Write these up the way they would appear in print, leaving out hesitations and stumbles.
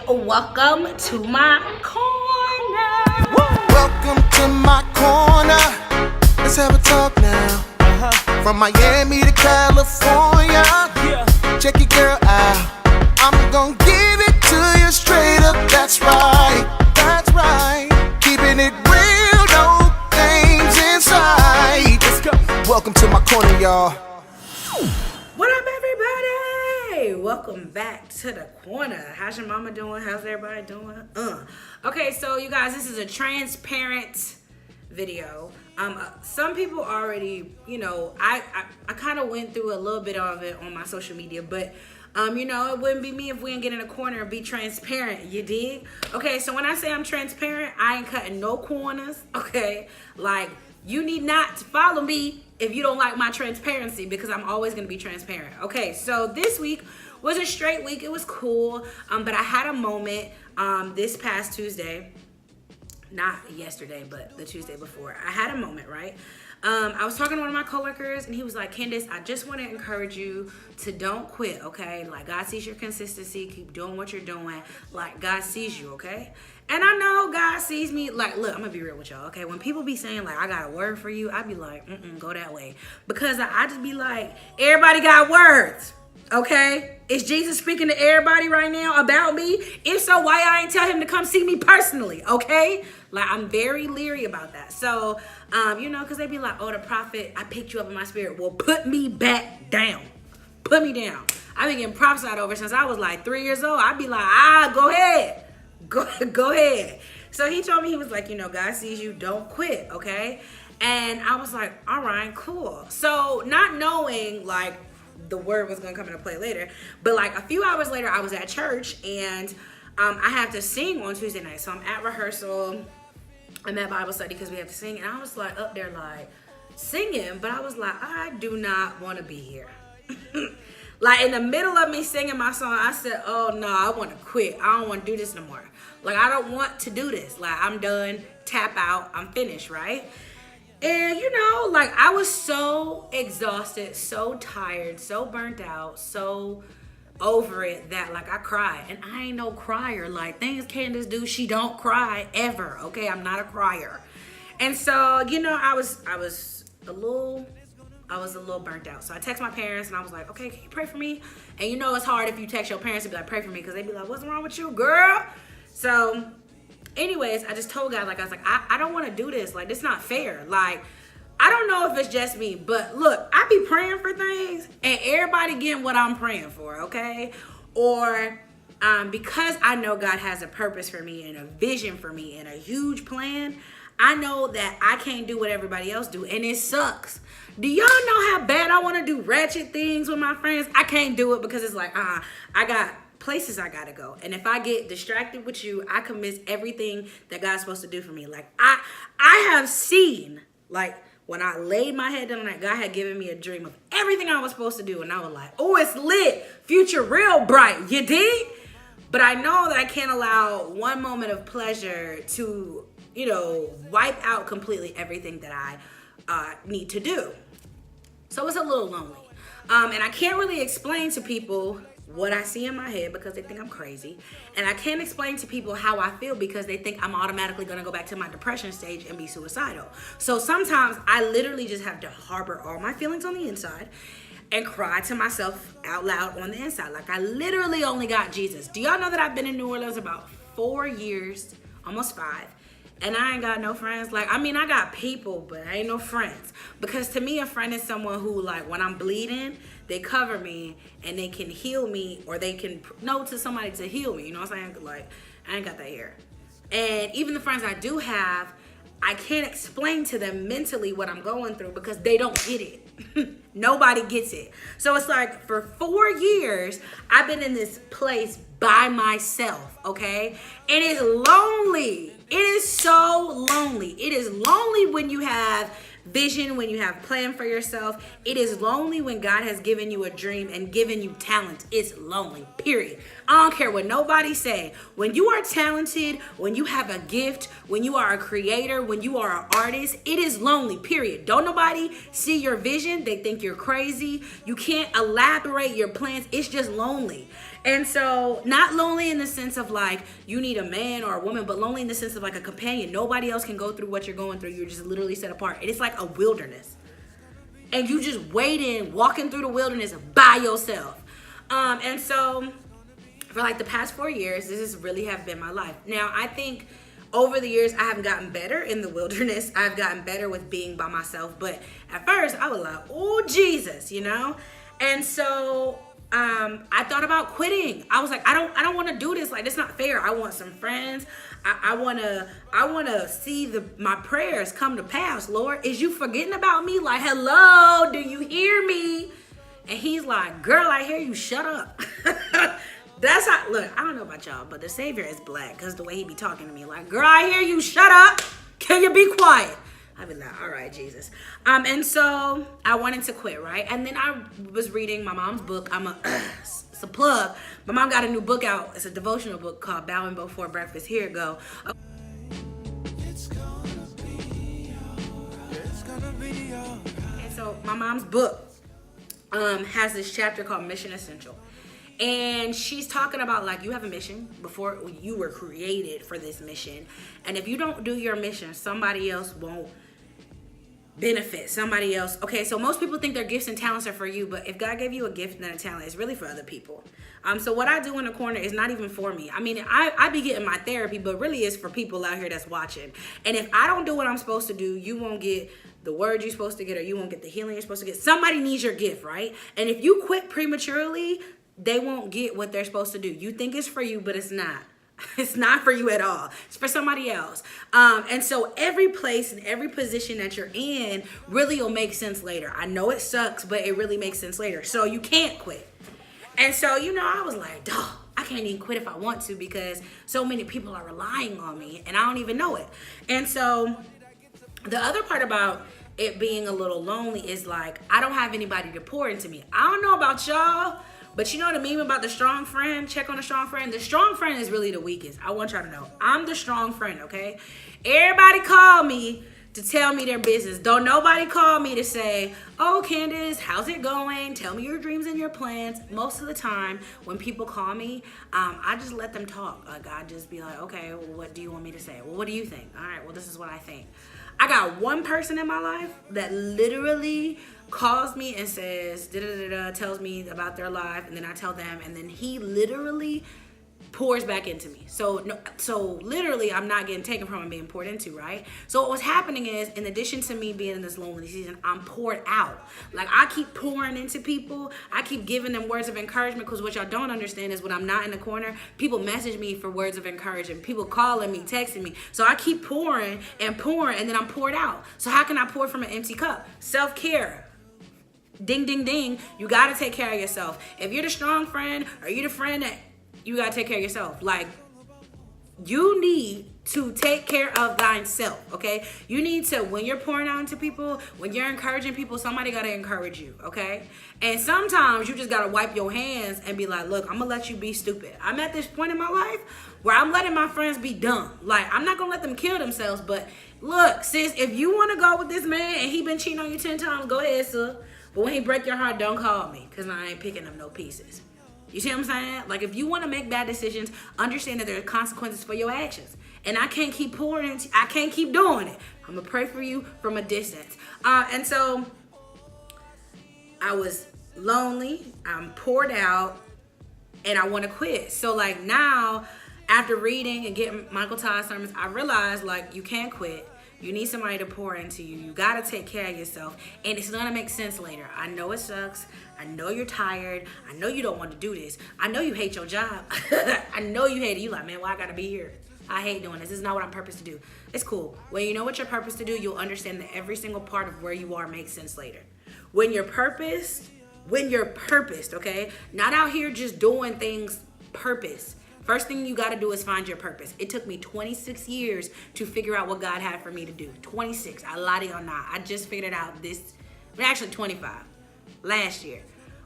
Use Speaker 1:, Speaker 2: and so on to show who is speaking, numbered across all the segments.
Speaker 1: welcome to my corner.
Speaker 2: Welcome to my corner. Let's have a talk now. From Miami to California. Check your girl out. I'm gonna give it to you straight up. That's right. That's right. Keeping it real, no things inside. Let's go. Welcome to my corner, y'all.
Speaker 1: What up, everybody? Welcome back to the corner. How's your mama doing? How's everybody doing? Okay, so you guys, this is a transparent video. Some people already, I kind of went through a little bit of it on my social media, but it wouldn't be me if we didn't get in a corner and be transparent, you dig? Okay, so when I say I'm transparent, I ain't cutting no corners, okay? Like, you need not to follow me if you don't like my transparency, because I'm always going to be transparent. Okay, so this week was a straight week. It was cool, but I had a moment this past Tuesday. Not yesterday, but the Tuesday before. I had a moment, right? I was talking to one of my coworkers, and he was like, Candace, I just want to encourage you to don't quit, okay? Like, God sees your consistency. Keep doing what you're doing. Like, God sees you, okay? And I know God sees me. Like, look, I'm going to be real with y'all, okay? When people be saying, like, I got a word for you, I be like, go that way. Because I just be like, everybody got words, okay? Is Jesus speaking to everybody right now about me? If so, why I ain't tell him to come see me personally, okay? Like, I'm very leery about that. So, because they be like, oh, the prophet, I picked you up in my spirit. Well, put me back down. Put me down. I've been getting prophesied over since I was like 3 years old. I'd be like, go ahead. Go ahead. So he told me, he was like, God sees you, don't quit, okay? And I was like, all right, cool. So not knowing, like, the word was going to come into play later, but like a few hours later, I was at church, and I have to sing on Tuesday night. So I'm at rehearsal. I'm at Bible study because we have to sing. And I was like up there like singing, but I was like, I do not want to be here. Like in the middle of me singing my song, I said, oh no, I want to quit. I don't want to do this no more. Like, I don't want to do this. Like, I'm done, tap out, I'm finished, right? And like, I was so exhausted, so tired, so burnt out, so over it that like I cried. And I ain't no crier. Like, things Candace do, she don't cry ever, okay? I'm not a crier. And so, I was a little burnt out. So I text my parents, and I was like, okay, can you pray for me? And it's hard if you text your parents to be like, pray for me, because they be like, what's wrong with you, girl? So anyways, I just told God, like, I was like, I don't want to do this. Like, this not fair. Like, I don't know if it's just me, but look, I be praying for things and everybody getting what I'm praying for, okay? Or because I know God has a purpose for me and a vision for me and a huge plan, I know that I can't do what everybody else do, and it sucks. Do y'all know how bad I want to do ratchet things with my friends? I can't do it because it's like, I got places I gotta go, and if I get distracted with you, I can miss everything that God's supposed to do for me. Like, I have seen, like, when I laid my head down, like, God had given me a dream of everything I was supposed to do, and I was like, oh, it's lit, future real bright, you dig? But I know that I can't allow one moment of pleasure to, wipe out completely everything that I need to do. So it's a little lonely, and I can't really explain to people what I see in my head because they think I'm crazy. And I can't explain to people how I feel because they think I'm automatically going to go back to my depression stage and be suicidal. So sometimes I literally just have to harbor all my feelings on the inside and cry to myself out loud on the inside. Like, I literally only got Jesus. Do y'all know that I've been in New Orleans about 4 years, almost 5, and I ain't got no friends? Like, I mean, I got people, but I ain't no friends. Because to me, a friend is someone who, like, when I'm bleeding, they cover me and they can heal me, or they can know to somebody to heal me. You know what I'm saying? Like, I ain't got that here. And even the friends I do have, I can't explain to them mentally what I'm going through because they don't get it. Nobody gets it. So it's like, for 4 years, I've been in this place by myself, okay? And it's lonely. It is so lonely. It is lonely when you have vision, when you have plan for yourself. It is lonely when God has given you a dream and given you talent. It's lonely, period. I don't care what nobody say. When you are talented, when you have a gift, when you are a creator, when you are an artist, it is lonely, period. Don't nobody see your vision. They think you're crazy. You can't elaborate your plans. It's just lonely. And so, not lonely in the sense of like you need a man or a woman, but lonely in the sense of like a companion. Nobody else can go through what you're going through. You're just literally set apart. And it's like a wilderness. And you just waiting, walking through the wilderness by yourself. And so, for like the past 4 years, this has really have been my life. Now, I think over the years, I have gotten better in the wilderness. I've gotten better with being by myself. But at first, I was like, oh, Jesus, you know? And so I thought about quitting. I was like, I don't want to do this. Like, it's not fair. I want some friends. I want to see my prayers come to pass. Lord, is you forgetting about me? Like, hello, do you hear me? And he's like, girl, I hear you. Shut up. That's how, look, I don't know about y'all, but the Savior is black because the way he be talking to me, like, girl, I hear you. Shut up. Can you be quiet? I'd be like, all right, Jesus. And so I wanted to quit, right? And then I was reading my mom's book. It's a plug. My mom got a new book out. It's a devotional book called Bowing Before Breakfast. Here it go. It's gonna be alright. It's gonna be alright. And so my mom's book has this chapter called Mission Essential. And she's talking about like you have a mission before you were created for this mission. And if you don't do your mission, somebody else won't benefit. Somebody else. Okay, so most people think their gifts and talents are for you, but if God gave you a gift and a talent, it's really for other people. So what I do in the corner is not even for me. I mean, I be getting my therapy, but really it's for people out here that's watching. And if I don't do what I'm supposed to do, you won't get the word you're supposed to get, or you won't get the healing you're supposed to get. Somebody needs your gift, right? And if you quit prematurely, they won't get what they're supposed to do. You think it's for you, but it's not. It's not for you at all. It's for somebody else. And so every place and every position that you're in really will make sense later. I know it sucks, but it really makes sense later. So you can't quit. And so, you know, I was like, dog, I can't even quit if I want to because so many people are relying on me and I don't even know it. And so the other part about it being a little lonely is like, I don't have anybody to pour into me. I don't know about y'all, but you know what I mean about the strong friend? Check on the strong friend. The strong friend is really the weakest. I want y'all to know. I'm the strong friend, okay? Everybody call me to tell me their business. Don't nobody call me to say, oh, Candace, how's it going? Tell me your dreams and your plans. Most of the time, when people call me, I just let them talk. Like, I just be like, okay, well, what do you want me to say? Well, what do you think? All right, well, this is what I think. I got one person in my life that literally calls me and says, tells me about their life, and then I tell them, and then he literally pours back into me. So literally I'm not getting taken from and being poured into, right? So what was happening is, in addition to me being in this lonely season, I'm poured out. Like, I keep pouring into people. I keep giving them words of encouragement, because what y'all don't understand is when I'm not in the corner, people message me for words of encouragement. People calling me, texting me. So I keep pouring, and then I'm poured out. So how can I pour from an empty cup? Self-care. Ding, ding, ding. You got to take care of yourself. If you're the strong friend, or you're the friend that you got to take care of yourself. Like, you need to take care of thyself, okay? You need to, when you're pouring out into people, when you're encouraging people, somebody got to encourage you, okay? And sometimes you just got to wipe your hands and be like, look, I'm going to let you be stupid. I'm at this point in my life where I'm letting my friends be dumb. Like, I'm not going to let them kill themselves, but look, sis, if you want to go with this man and he been cheating on you 10 times, go ahead, sir. But when he break your heart, don't call me, because I ain't picking up no pieces. You see what I'm saying? Like, if you want to make bad decisions, understand that there are consequences for your actions. And I can't keep pouring into, I can't keep doing it. I'm going to pray for you from a distance. And so I was lonely. I'm poured out. And I want to quit. So, like, now, after reading and getting Michael Todd's sermons, I realized, like, you can't quit. You need somebody to pour into you. You got to take care of yourself. And it's going to make sense later. I know it sucks. I know you're tired. I know you don't want to do this. I know you hate your job. I know you hate it. You like, man, why I got to be here? I hate doing this. This is not what I'm purposed to do. It's cool. When you know what you're purposed to do, you'll understand that every single part of where you are makes sense later. When you're purposed, okay? Not out here just doing things purpose. First thing you got to do is find your purpose. It took me 26 years to figure out what God had for me to do. 26. I lie to y'all not. I just figured it out actually 25, last year.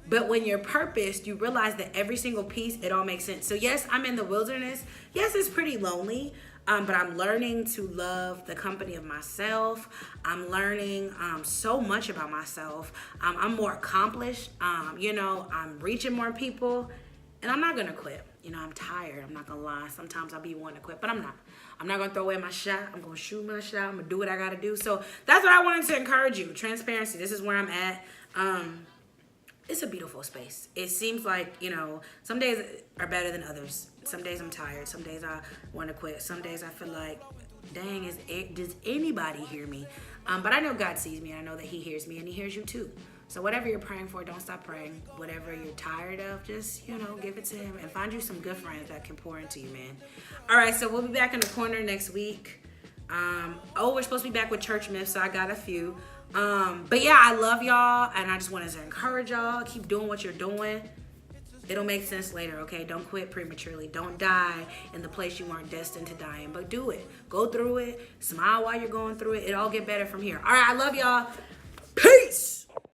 Speaker 1: But when you're purposed, you realize that every single piece, it all makes sense. So yes, I'm in the wilderness. Yes, it's pretty lonely, but I'm learning to love the company of myself. I'm learning so much about myself. I'm more accomplished. I'm reaching more people. And I'm not gonna quit. You know, I'm tired. I'm not gonna lie. Sometimes I'll be wanting to quit, but I'm not. I'm not gonna throw away my shot. I'm gonna shoot my shot. I'm gonna do what I gotta do. So that's what I wanted to encourage you. Transparency. This is where I'm at. It's a beautiful space. It seems like, you know, some days are better than others. Some days I'm tired. Some days I want to quit. Some days I feel like, dang, does anybody hear me? But I know God sees me. I know that he hears me and he hears you too. So whatever you're praying for, don't stop praying. Whatever you're tired of, just, you know, give it to him and find you some good friends that can pour into you, man. All right, so we'll be back in the corner next week. We're supposed to be back with church myths, so I got a few. But yeah, I love y'all, and I just wanted to encourage y'all. Keep doing what you're doing. It'll make sense later, okay? Don't quit prematurely. Don't die in the place you weren't destined to die in, but do it. Go through it. Smile while you're going through it. It'll all get better from here. All right, I love y'all. Peace.